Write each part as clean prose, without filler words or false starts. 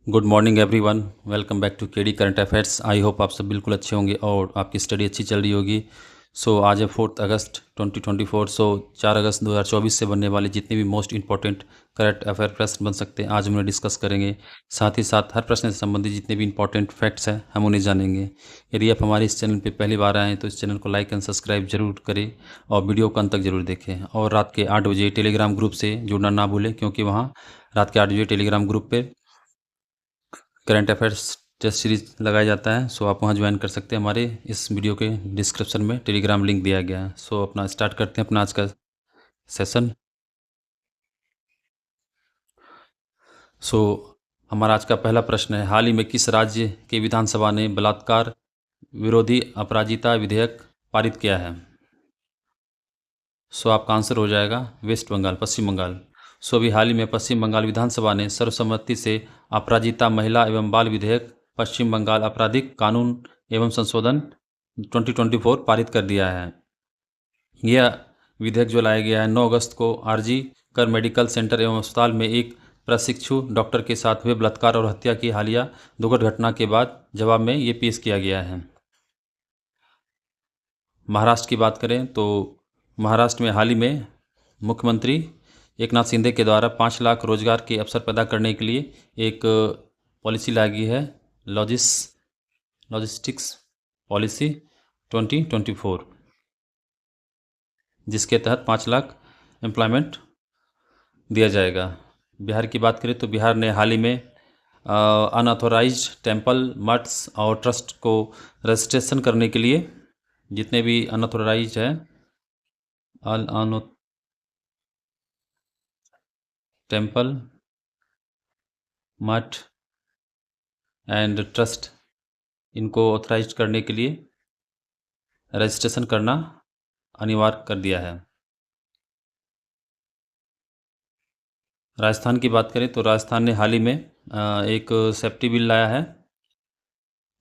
Good morning everyone. Welcome back to KD current affairs. I hope आप सब बिल्कुल अच्छे होंगे और आपकी स्टडी अच्छी चल रही होगी। आज है 4 अगस्त 2024। 4 अगस्त 2024 से बनने वाले जितने भी मोस्ट इंपॉर्टेंट करंट अफेयर प्रश्न बन सकते हैं आज हम उन्हें डिस्कस करेंगे। साथ ही साथ हर प्रश्न से संबंधित जितने भी इंपॉर्टेंट फैक्ट्स हैं हम उन्हें जानेंगे। यदि आप हमारे इस चैनल पर पहली बार आए हैं तो इस चैनल को लाइक एंड सब्सक्राइब जरूर करें और वीडियो को अंत तक जरूर देखें। और रात के 8 बजे टेलीग्राम ग्रुप से जुड़ना ना भूलें, क्योंकि वहाँ रात के 8 बजे टेलीग्राम ग्रुप पर करंट अफेयर्स टेस्ट सीरीज लगाया जाता है। आप वहाँ ज्वाइन कर सकते हैं। हमारे इस वीडियो के डिस्क्रिप्शन में टेलीग्राम लिंक दिया गया है। अपना स्टार्ट करते हैं अपना आज का सेशन। हमारा आज का पहला प्रश्न है, हाल ही में किस राज्य के विधानसभा ने बलात्कार विरोधी अपराजिता विधेयक पारित किया है? आपका आंसर हो जाएगा वेस्ट बंगाल, पश्चिम बंगाल। अभी हाल ही में पश्चिम बंगाल विधानसभा ने सर्वसम्मति से अपराजिता महिला एवं बाल विधेयक पश्चिम बंगाल आपराधिक कानून एवं संशोधन 2024 पारित कर दिया है। यह विधेयक जो लाया गया है 9 अगस्त को आरजी कर मेडिकल सेंटर एवं अस्पताल में एक प्रशिक्षु डॉक्टर के साथ हुए बलात्कार और हत्या की हालिया दुखद घटना के बाद जवाब में ये पेश किया गया है। महाराष्ट्र की बात करें तो महाराष्ट्र में हाल ही में मुख्यमंत्री एकनाथ शिंदे के द्वारा 5 लाख रोजगार के अवसर पैदा करने के लिए एक पॉलिसी लाई गई है, लॉजिस्टिक्स पॉलिसी 2024, जिसके तहत 5 लाख एम्प्लॉयमेंट दिया जाएगा। बिहार की बात करें तो बिहार ने हाल ही में अनऑथोराइज्ड टेम्पल, मठ्स और ट्रस्ट को रजिस्ट्रेशन करने के लिए जितने भी अनऑथोराइज्ड है टेम्पल, मठ एंड ट्रस्ट, इनको ऑथराइज करने के लिए रजिस्ट्रेशन करना अनिवार्य कर दिया है। राजस्थान की बात करें तो राजस्थान ने हाल ही में एक सेफ्टी बिल लाया है,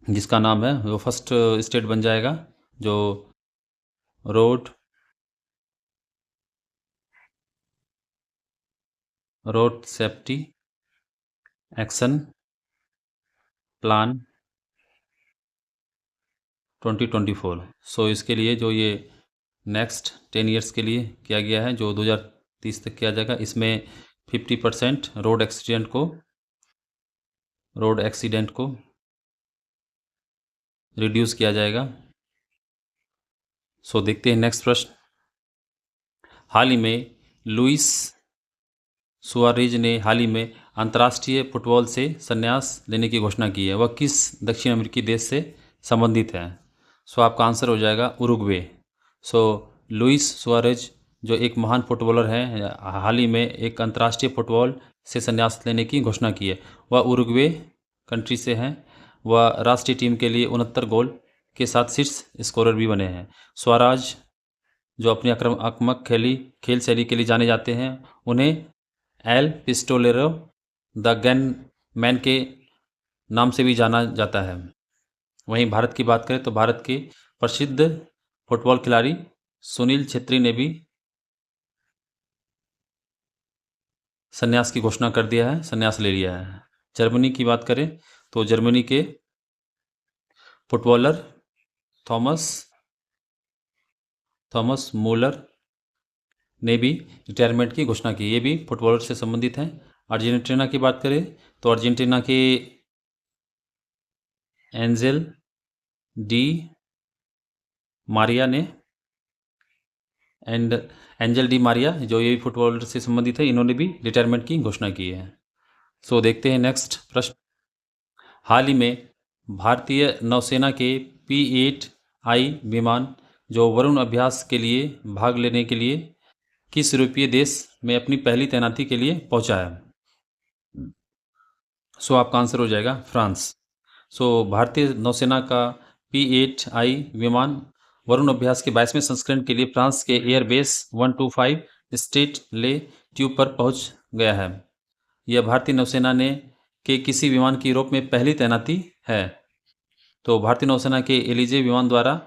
जिसका नाम है, वो फर्स्ट स्टेट बन जाएगा जो रोड सेफ्टी एक्शन प्लान 2024। इसके लिए जो ये नेक्स्ट 10 ईयर्स के लिए किया गया है, जो 2030 तक किया जाएगा। इसमें 50% रोड एक्सीडेंट को रिड्यूस किया जाएगा। देखते हैं नेक्स्ट प्रश्न। हाल ही में लुइस सुआरेज ने हाल ही में अंतर्राष्ट्रीय फुटबॉल से संन्यास लेने की घोषणा की है। वह किस दक्षिण अमेरिकी देश से संबंधित है? आपका आंसर हो जाएगा उरुग्वे। लुइस सुआरेज जो एक महान फुटबॉलर हैं, हाल ही में एक अंतर्राष्ट्रीय फुटबॉल से संन्यास लेने की घोषणा की है। वह उरुग्वे कंट्री से हैं। वह राष्ट्रीय टीम के लिए 69 गोल के साथ शीर्ष स्कोरर भी बने हैं। सुआरेज जो अपनी आक्रामक खेल शैली के लिए जाने जाते हैं, उन्हें एल पिस्टोलेरो द गन मैन के नाम से भी जाना जाता है। वहीं भारत की बात करें तो भारत के प्रसिद्ध फुटबॉल खिलाड़ी सुनील छेत्री ने भी संन्यास की घोषणा कर दिया है, संन्यास ले लिया है। जर्मनी की बात करें तो जर्मनी के फुटबॉलर थॉमस मूलर ने भी रिटायरमेंट की घोषणा की। ये भी फुटबॉलर से संबंधित हैं। अर्जेंटीना की बात करें तो अर्जेंटीना के एंजेल डी मारिया जो ये फुटबॉलर से संबंधित है, इन्होंने भी रिटायरमेंट की घोषणा की है। देखते हैं नेक्स्ट प्रश्न। हाल ही में भारतीय नौसेना के P-8I विमान जो वरुण अभ्यास के लिए भाग लेने के लिए किस यूरोपीय देश में अपनी पहली तैनाती के लिए पहुंचा है? आपका आंसर हो जाएगा फ्रांस। भारतीय नौसेना का P-8I विमान वरुण अभ्यास के 22वें संस्करण के लिए फ्रांस के एयरबेस 125 स्टेट ले ट्यूब पर पहुंच गया है। यह भारतीय नौसेना के किसी विमान की यूरोप में पहली तैनाती है। भारतीय नौसेना के एलिजे विमान द्वारा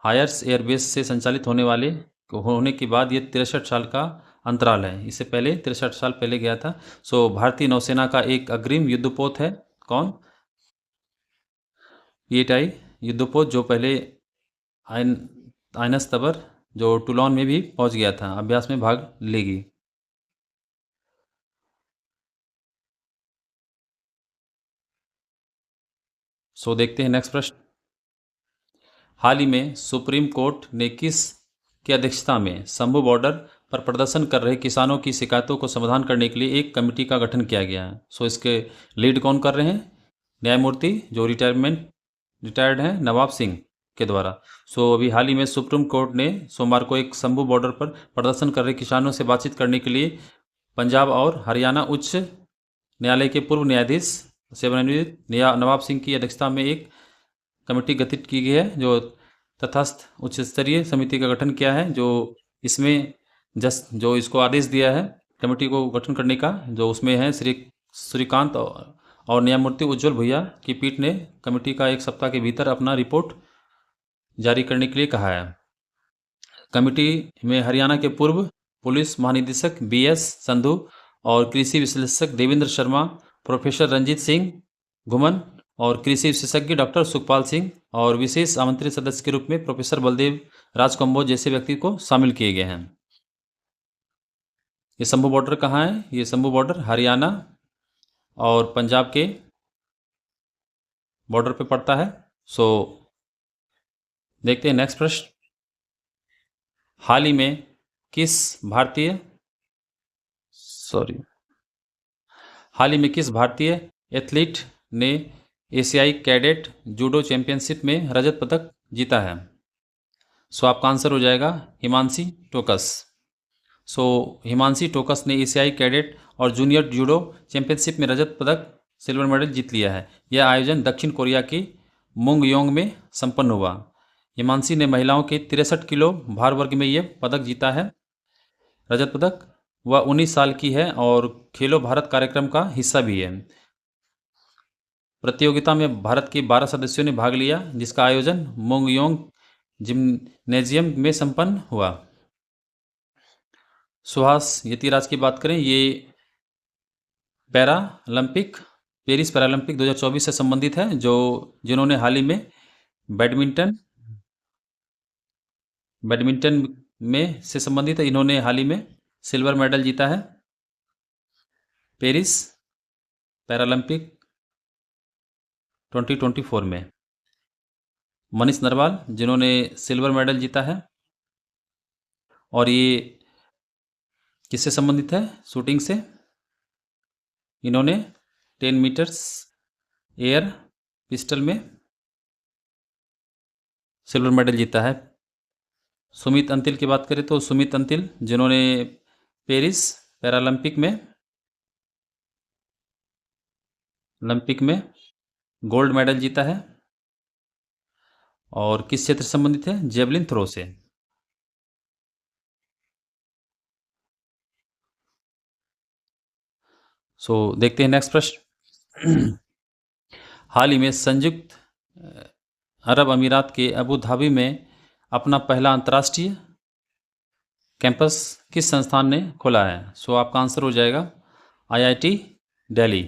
हायर्स एयरबेस से संचालित होने के बाद ये 63 साल का अंतराल है। इससे पहले 63 साल पहले गया था। भारतीय नौसेना का एक अग्रिम युद्धपोत है कौन? पीएटाई युद्धपोत, जो पहले आइन आइनस तबर, जो टूलोन में भी पहुंच गया था, अभ्यास में भाग लेगी। सो देखते हैं नेक्स्ट प्रश्न। हाल ही में सुप्रीम कोर्ट ने किस की अध्यक्षता में शंभू बॉर्डर पर प्रदर्शन कर रहे किसानों की शिकायतों को समाधान करने के लिए एक कमेटी का गठन किया गया है? सो इसके लीड कौन कर रहे हैं? न्यायमूर्ति जो रिटायर्ड हैं, नवाब सिंह के द्वारा। सो अभी हाल ही में सुप्रीम कोर्ट ने सोमवार को एक शंभू बॉर्डर पर प्रदर्शन कर रहे किसानों से बातचीत करने के लिए पंजाब और हरियाणा उच्च न्यायालय के पूर्व न्यायाधीश सेवानिवृत्त नवाब सिंह की अध्यक्षता में एक कमेटी गठित की गई है, जो तथास्थ उच्च स्तरीय समिति का गठन किया है, जो इसमें जो इसको आदेश दिया है कमेटी को गठन करने का, जो उसमें है श्रीकांत और न्यायमूर्ति उज्ज्वल भुइया की पीठ ने कमेटी का 1 सप्ताह के भीतर अपना रिपोर्ट जारी करने के लिए कहा है। कमेटी में हरियाणा के पूर्व पुलिस महानिदेशक BS संधू और कृषि विश्लेषक देवेंद्र शर्मा, प्रोफेसर रंजीत सिंह घुमन और कृषि विशेषज्ञ डॉक्टर सुखपाल सिंह और विशेष आमंत्रित सदस्य के रूप में प्रोफेसर बलदेव राजकंबोज जैसे व्यक्ति को शामिल किए गए हैं। ये शंभू बॉर्डर कहाँ है? ये शंभू बॉर्डर हरियाणा और पंजाब के बॉर्डर पे पड़ता है। सो देखते हैं नेक्स्ट प्रश्न। हाल ही में किस भारतीय एथलीट ने एशियाई कैडेट जूडो चैंपियनशिप में रजत पदक जीता है? सो आपका आंसर हो जाएगा हिमांशी टोकस। सो हिमांशी टोकस ने एशियाई कैडेट और जूनियर जूडो चैंपियनशिप में रजत पदक सिल्वर मेडल जीत लिया है। यह आयोजन दक्षिण कोरिया की मुंगयोंग में संपन्न हुआ। हिमांशी ने महिलाओं के 63 किलो भार वर्ग में यह पदक जीता है, रजत पदक। वह 19 साल की है और खेलो भारत कार्यक्रम का हिस्सा भी है। प्रतियोगिता में भारत के 12 सदस्यों ने भाग लिया, जिसका आयोजन मोंगयोंग जिम्नेजियम में संपन्न हुआ। सुहास यतिराज की बात करें, ये पेरिस पैरालंपिक 2024 से संबंधित है, जिन्होंने हाल ही में बैडमिंटन में से संबंधित है। इन्होंने हाल ही में सिल्वर मेडल जीता है पेरिस पैरालंपिक 2024 में। मनीष नरवाल, जिन्होंने सिल्वर मेडल जीता है, और ये किससे संबंधित है? शूटिंग से। इन्होंने 10 मीटर्स एयर पिस्टल में सिल्वर मेडल जीता है। सुमित अंतिल की बात करें तो सुमित अंतिल, जिन्होंने पेरिस पैरालंपिक में गोल्ड मेडल जीता है, और किस क्षेत्र से संबंधित है? जेवलिन थ्रो से। सो देखते हैं नेक्स्ट प्रश्न। हाल ही में संयुक्त अरब अमीरात के अबू धाबी में अपना पहला अंतर्राष्ट्रीय कैंपस किस संस्थान ने खोला है? सो आपका आंसर हो जाएगा IIT दिल्ली।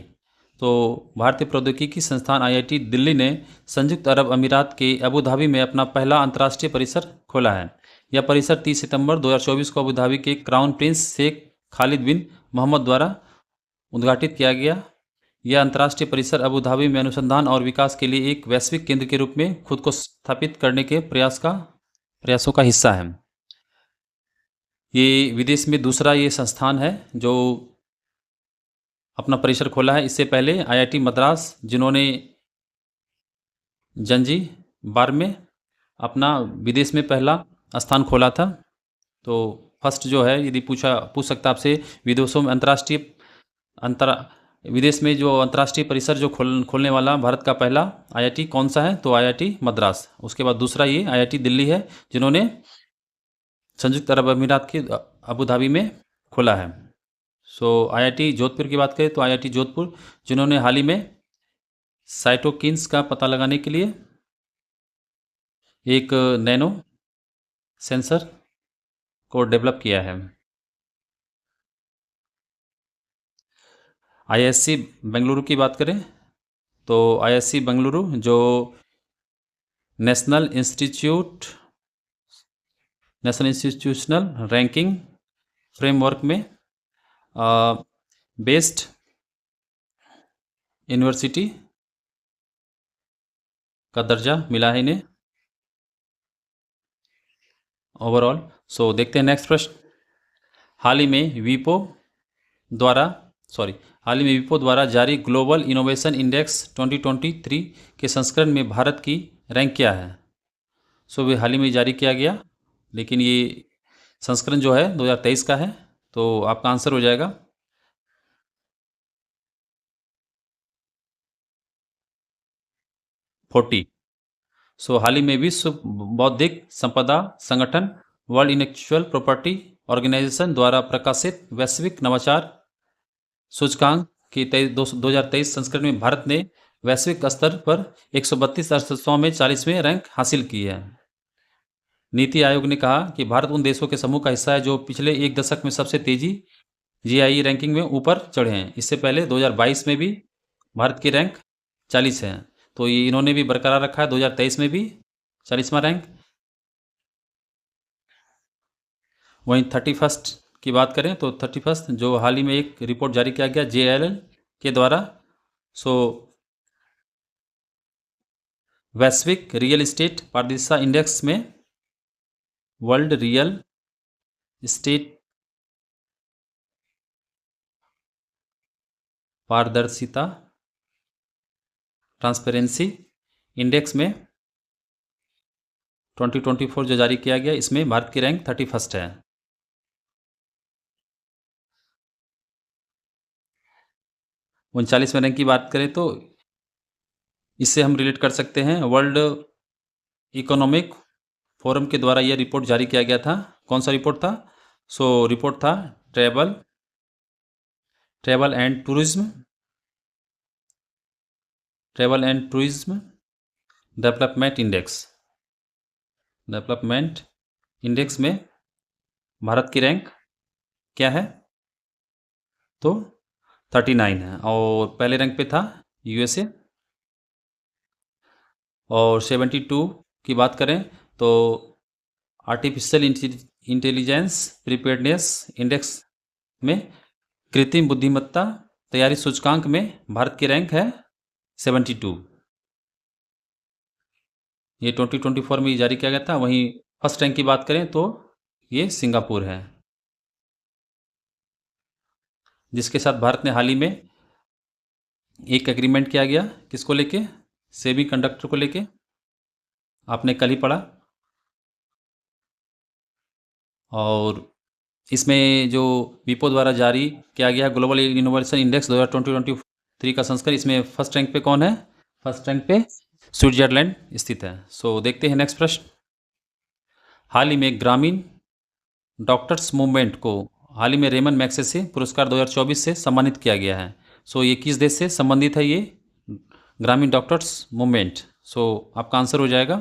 तो भारतीय प्रौद्योगिकी संस्थान IIT दिल्ली ने संयुक्त अरब अमीरात के अबू धाबी में अपना पहला अंतर्राष्ट्रीय परिसर खोला है। यह परिसर 30 सितंबर 2024 को अबू धाबी के क्राउन प्रिंस शेख खालिद बिन मोहम्मद द्वारा उद्घाटित किया गया। यह अंतर्राष्ट्रीय परिसर अबू धाबी में अनुसंधान और विकास के लिए एक वैश्विक केंद्र के रूप में खुद को स्थापित करने के प्रयासों का हिस्सा है। ये विदेश में दूसरा ये संस्थान है जो अपना परिसर खोला है। इससे पहले IIT मद्रास, जिन्होंने जंजीबार में अपना विदेश में पहला स्थान खोला था। तो फर्स्ट जो है, यदि पूछ सकता आपसे, विदेशों में विदेश में जो अंतर्राष्ट्रीय परिसर जो खोलने वाला भारत का पहला IIT कौन सा है? तो IIT मद्रास। उसके बाद दूसरा ये IIT दिल्ली है, जिन्होंने संयुक्त अरब अमीरात के अबू धाबी में खोला है। सो IIT जोधपुर की बात करें तो IIT जोधपुर, जिन्होंने हाल ही में साइटोकिन्स का पता लगाने के लिए एक नैनो सेंसर को डेवलप किया है। IISc बेंगलुरु की बात करें तो IISc बेंगलुरु जो नेशनल इंस्टीट्यूशनल रैंकिंग फ्रेमवर्क में बेस्ट यूनिवर्सिटी का दर्जा मिला है इन्हें ओवरऑल। सो देखते हैं नेक्स्ट प्रश्न। हाल ही में विपो द्वारा जारी ग्लोबल इनोवेशन इंडेक्स 2023 के संस्करण में भारत की रैंक क्या है? सो वे हाल ही में जारी किया गया, लेकिन ये संस्करण जो है 2023 का है, तो आपका आंसर हो जाएगा 40। सो हाल ही में विश्व बौद्धिक संपदा संगठन वर्ल्ड इंटेलेक्चुअल प्रॉपर्टी ऑर्गेनाइजेशन द्वारा प्रकाशित वैश्विक नवाचार सूचकांक की 2023 संस्करण में भारत ने वैश्विक स्तर पर 132 अर्थव्यवस्थाओं में 40वें रैंक हासिल की है। नीति आयोग ने कहा कि भारत उन देशों के समूह का हिस्सा है जो पिछले एक दशक में सबसे तेजी GIE रैंकिंग में ऊपर चढ़े हैं। इससे पहले 2022 में भी भारत की रैंक 40 है, तो ये इन्होंने भी बरकरार रखा है 2023 में भी 40वां रैंक। वहीं 31 की बात करें तो 31 जो हाल ही में एक रिपोर्ट जारी किया गया JLL के द्वारा, सो वैश्विक रियल एस्टेट पारदर्शिता इंडेक्स में वर्ल्ड रियल एस्टेट पारदर्शिता ट्रांसपेरेंसी इंडेक्स में 2024 जो जारी किया गया, इसमें भारत की रैंक 31 है। 39वें रैंक की बात करें तो इससे हम रिलेट कर सकते हैं, वर्ल्ड इकोनॉमिक फोरम के द्वारा यह रिपोर्ट जारी किया गया था। कौन सा रिपोर्ट था? सो रिपोर्ट था travel and tourism development index में भारत की रैंक क्या है? तो 39 है, और पहले रैंक पे था USA। और 72 की बात करें तो आर्टिफिशियल इंटेलिजेंस प्रिपेयर्डनेस इंडेक्स में कृत्रिम बुद्धिमत्ता तैयारी सूचकांक में भारत की रैंक है 72। ये 2024 में जारी किया गया था। वहीं फर्स्ट रैंक की बात करें तो ये सिंगापुर है, जिसके साथ भारत ने हाल ही में एक एग्रीमेंट किया गया। किसको लेके? सेमी कंडक्टर को लेके, आपने कल ही पढ़ा। और इसमें जो विपो द्वारा जारी किया गया ग्लोबल इनोवेशन इंडेक्स 2023 का संस्करण, इसमें फर्स्ट रैंक पे कौन है? फर्स्ट रैंक पे स्विट्जरलैंड स्थित है। सो देखते हैं नेक्स्ट प्रश्न। हाल ही में ग्रामीण डॉक्टर्स मूवमेंट को हाल ही में रेमन मैग्सेसे पुरस्कार 2024 से सम्मानित किया गया है। सो ये किस देश से संबंधित है? ये ग्रामीण डॉक्टर्स मूवमेंट। सो आपका आंसर हो जाएगा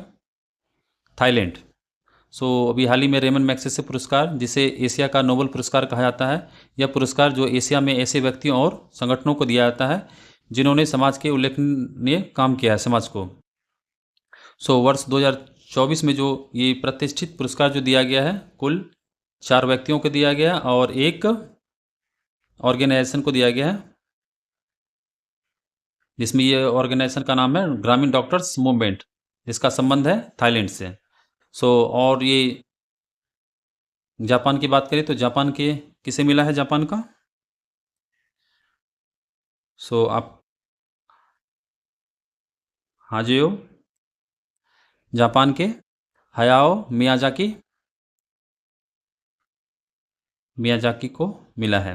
थाईलैंड। सो अभी हाल ही में रेमन मैग्सेसे पुरस्कार, जिसे एशिया का नोबेल पुरस्कार कहा जाता है, यह पुरस्कार जो एशिया में ऐसे व्यक्तियों और संगठनों को दिया जाता है जिन्होंने समाज के उल्लेखनीय काम किया है समाज को। सो वर्ष 2024 में जो ये प्रतिष्ठित पुरस्कार जो दिया गया है, कुल 4 व्यक्तियों को दिया गया और एक ऑर्गेनाइजेशन को दिया गया है, जिसमें ये ऑर्गेनाइजेशन का नाम है ग्रामीण डॉक्टर्स मूवमेंट, जिसका संबंध है थाईलैंड से। सो और ये जापान की बात करें तो जापान के किसे मिला है? जापान का, सो आप हाजियो जापान के हयाओ मियाजाकी को मिला है।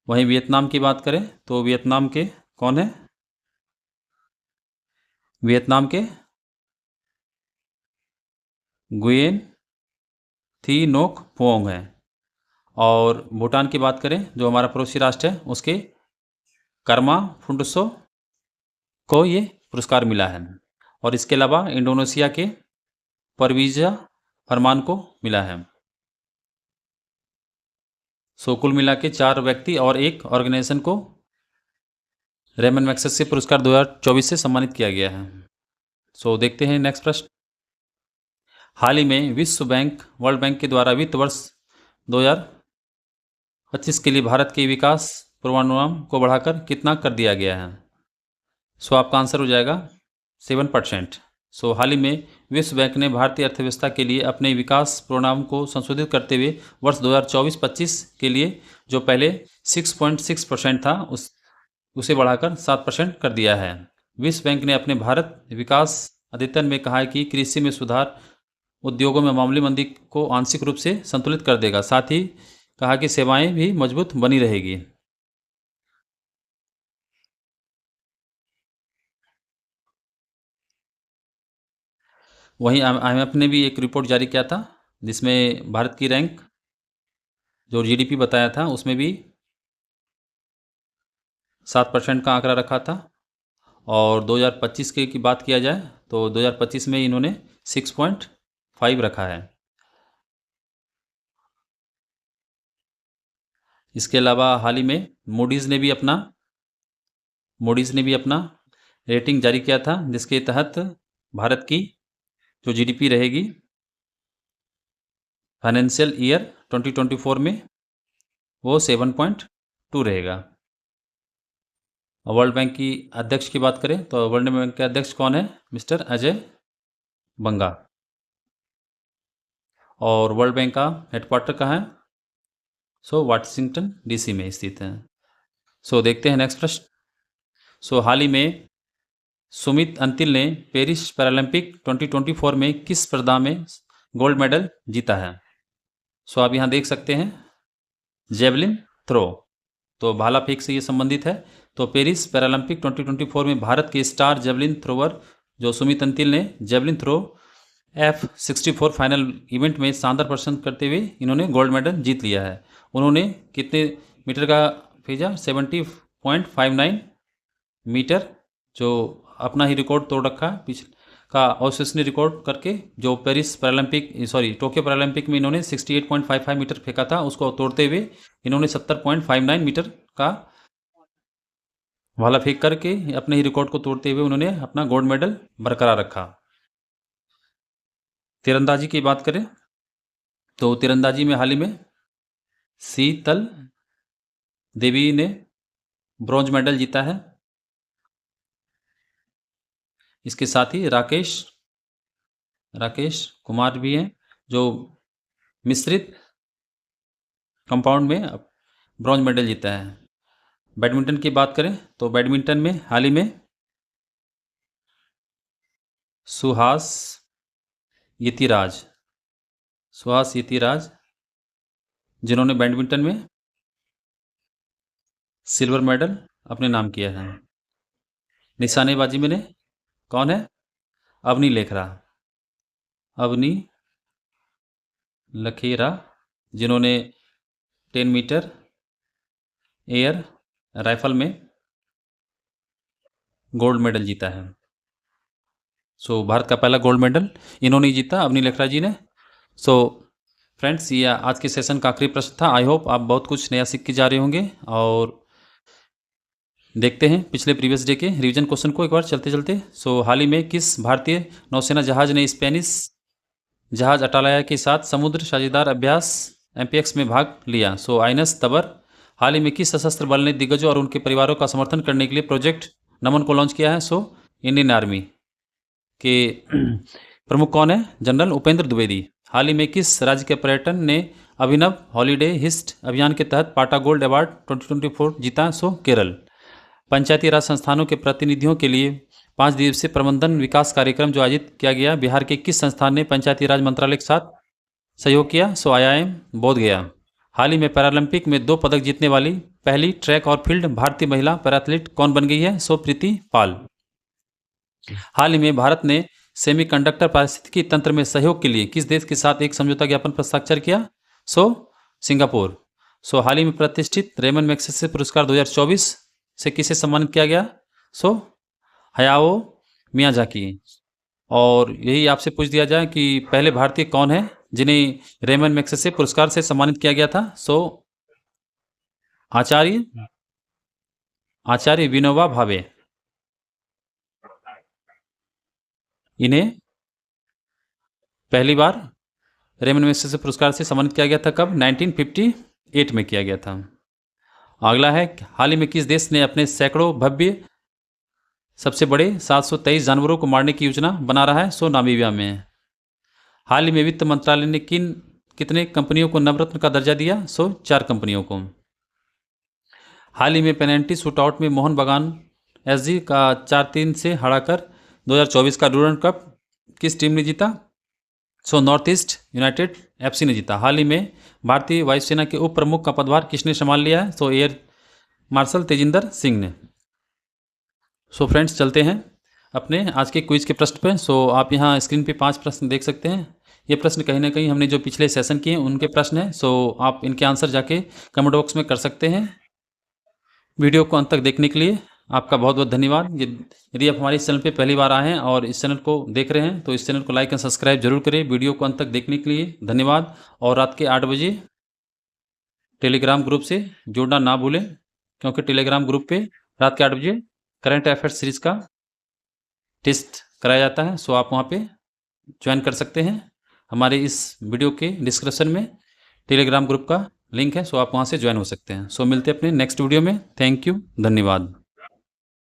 वहीं वियतनाम की बात करें तो वियतनाम के कौन है? वियतनाम के गुयेन थी नोक फोंग है। और भूटान की बात करें जो हमारा पड़ोसी राष्ट्र है, उसके कर्मा फुंडसो को ये पुरस्कार मिला है। और इसके अलावा इंडोनेशिया के परवीजा फरमान को मिला है। सो कुल मिला के 4 व्यक्ति और एक ऑर्गेनाइजेशन को रेमन मैग्सेसे पुरस्कार 2024 से सम्मानित किया गया है। सो देखते हैं नेक्स्ट प्रश्न। हाल ही में विश्व बैंक वर्ल्ड बैंक के द्वारा वित्त वर्ष 2025 के लिए भारत के विकास पूर्वानुमान को बढ़ाकर कितना कर दिया गया है? सो आपका आंसर हो जाएगा 7%। सो हाल ही में विश्व बैंक ने भारतीय अर्थव्यवस्था के लिए अपने विकास पूर्वानुमान को संशोधित करते हुए वर्ष 2024-25 के लिए जो पहले 6.6% था उसे बढ़ाकर 7% कर दिया है। विश्व बैंक ने अपने भारत विकास अद्यतन में कहा है कि कृषि में सुधार उद्योगों में मामूली मंदी को आंशिक रूप से संतुलित कर देगा, साथ ही कहा कि सेवाएं भी मजबूत बनी रहेगी। वहीं IMF ने भी एक रिपोर्ट जारी किया था जिसमें भारत की रैंक जो GDP बताया था उसमें भी 7% का आंकड़ा रखा था। और 2025 की बात किया जाए तो 2025 में इन्होंने 6.5 रखा है। इसके अलावा हाल ही में मूडीज़ ने भी अपना रेटिंग जारी किया था जिसके तहत भारत की जो GDP रहेगी फाइनेंशियल ईयर 2024 में वो 7.2 रहेगा। वर्ल्ड बैंक की अध्यक्ष की बात करें तो वर्ल्ड बैंक के अध्यक्ष कौन है? मिस्टर अजय बंगा। और वर्ल्ड बैंक का हेडक्वार्टर कहाँ है? सो वाशिंगटन DC में स्थित है। सो देखते हैं नेक्स्ट प्रश्न। सो हाल ही में सुमित अंतिल ने पेरिस पैरालंपिक 2024 में किस स्पर्धा में गोल्ड मेडल जीता है? सो आप यहाँ देख सकते हैं जेवलिन थ्रो, तो भाला फेंक से ये संबंधित है। तो पेरिस पैरालंपिक 2024 में भारत के स्टार जेवलिन थ्रोवर जो सुमित अंतिल ने javelin throw F64 final event में शानदार प्रदर्शन करते हुए इन्होंने गोल्ड मेडल जीत लिया है। उन्होंने कितने मीटर का भेजा? 70.59 मीटर, जो अपना ही रिकॉर्ड तोड़ रखा है पिछले का अविश्वसनीय रिकॉर्ड करके, जो टोक्यो पैरालंपिक में इन्होंने 68.55 मीटर फेंका था उसको तोड़ते हुए इन्होंने 70.59 मीटर का भाला फेंक करके अपने ही रिकॉर्ड को तोड़ते हुए उन्होंने अपना गोल्ड मेडल बरकरार रखा। तीरंदाजी की बात करें तो तीरंदाजी में हाल ही में शीतल देवी ने ब्रॉन्ज मेडल जीता है। इसके साथ ही राकेश कुमार भी हैं जो मिश्रित कंपाउंड में ब्रॉन्ज मेडल जीता है। बैडमिंटन की बात करें तो बैडमिंटन में हाल ही में सुहास यतिराज जिन्होंने बैडमिंटन में सिल्वर मेडल अपने नाम किया है। निशानेबाजी में कौन है? अवनी लखेरा जिन्होंने 10 मीटर एयर राइफल में गोल्ड मेडल जीता है। सो भारत का पहला गोल्ड मेडल इन्होंने जीता, अवनी लखेरा जी ने। सो फ्रेंड्स, ये आज के सेशन का आखिरी प्रश्न था। आई होप आप बहुत कुछ नया सीख के जा रहे होंगे। और देखते हैं पिछले प्रीवियस डे के रिवीजन क्वेश्चन को एक बार चलते चलते। सो हाल ही में किस भारतीय नौसेना जहाज ने स्पेनिश जहाज अटालाया के साथ समुद्र साझेदार अभ्यास MPX में भाग लिया? सो आइनस तबर। हाल ही में किस सशस्त्र बल ने दिग्गजों और उनके परिवारों का समर्थन करने के लिए प्रोजेक्ट नमन को लॉन्च किया है? सो इंडियन आर्मी के प्रमुख कौन है? जनरल उपेंद्र द्विवेदी। हाल ही में किस राज्य के पर्यटन ने अभिनव हॉलीडे हिस्ट अभियान के तहत पाटा गोल्ड अवार्ड 2024 जीता? सो केरल। पंचायती राज संस्थानों के प्रतिनिधियों के लिए 5 दिवसीय प्रबंधन विकास कार्यक्रम जो आयोजित किया गया, बिहार के किस संस्थान ने पंचायती राज मंत्रालय के साथ सहयोग किया? सो IIM बोधगया। हाल ही में पैरालंपिक में 2 पदक जीतने वाली पहली ट्रैक और फील्ड भारतीय महिला पैराथलीट कौन बन गई है? सो प्रीति पाल। हाल ही में भारत ने सेमीकंडक्टर पारिस्थितिकी तंत्र में सहयोग के लिए किस देश के साथ एक समझौता ज्ञापन पर हस्ताक्षर किया? सो सिंगापुर। सो हाल ही में प्रतिष्ठित रेमन मैग्सेसे पुरस्कार 2024 से किसे सम्मानित किया गया? सो हयाओ मियाजाकी। और यही आपसे पूछ दिया जाए कि पहले भारतीय कौन है जिन्हें रेमन मैग्सेसे पुरस्कार से सम्मानित किया गया था? सो आचार्य विनोबा भावे। इन्हें पहली बार रेमन मैग्सेसे पुरस्कार से सम्मानित किया गया था कब? 1958 में किया गया था। अगला है, हाल ही में किस देश ने अपने सैकड़ों भव्य सबसे बड़े 723 जानवरों को मारने की योजना बना रहा है? सो नामीबिया में। हाल ही में वित्त मंत्रालय ने कितने कंपनियों को नवरत्न का दर्जा दिया? सो 4 कंपनियों को। हाल ही में पेनल्टी शूटआउट में मोहन बागान एसजी का 4-3 से हराकर 2024 का डूरन कप किस टीम ने जीता? So north east United FC ने जीता। हाल ही में भारतीय वायुसेना के उप प्रमुख का पदभार किसने संभाल लिया है? So air marshal Tejinder Singh ने। सो फ्रेंड्स, चलते हैं अपने आज के क्विज के प्रश्न पे। सो आप यहाँ स्क्रीन पे 5 प्रश्न देख सकते हैं। ये प्रश्न कहीं ना कहीं हमने जो पिछले सेशन किए उनके प्रश्न हैं। सो आप इनके आंसर जाके कमेंट बॉक्स में कर सकते हैं। वीडियो को अंत तक देखने के लिए आपका बहुत बहुत धन्यवाद। यदि आप हमारे इस चैनल पे पहली बार आए हैं और इस चैनल को देख रहे हैं तो इस चैनल को लाइक एंड सब्सक्राइब जरूर करें। वीडियो को अंत तक देखने के लिए धन्यवाद। और रात के 8 बजे टेलीग्राम ग्रुप से जुड़ना ना भूलें, क्योंकि टेलीग्राम ग्रुप पे रात के 8 बजे करंट अफेयर्स सीरीज का टेस्ट कराया जाता है। सो आप वहाँ पे ज्वाइन कर सकते हैं। हमारे इस वीडियो के डिस्क्रिप्शन में टेलीग्राम ग्रुप का लिंक है। सो आप वहाँ से ज्वाइन हो सकते हैं। सो मिलते हैं अपने नेक्स्ट वीडियो में। थैंक यू, धन्यवाद।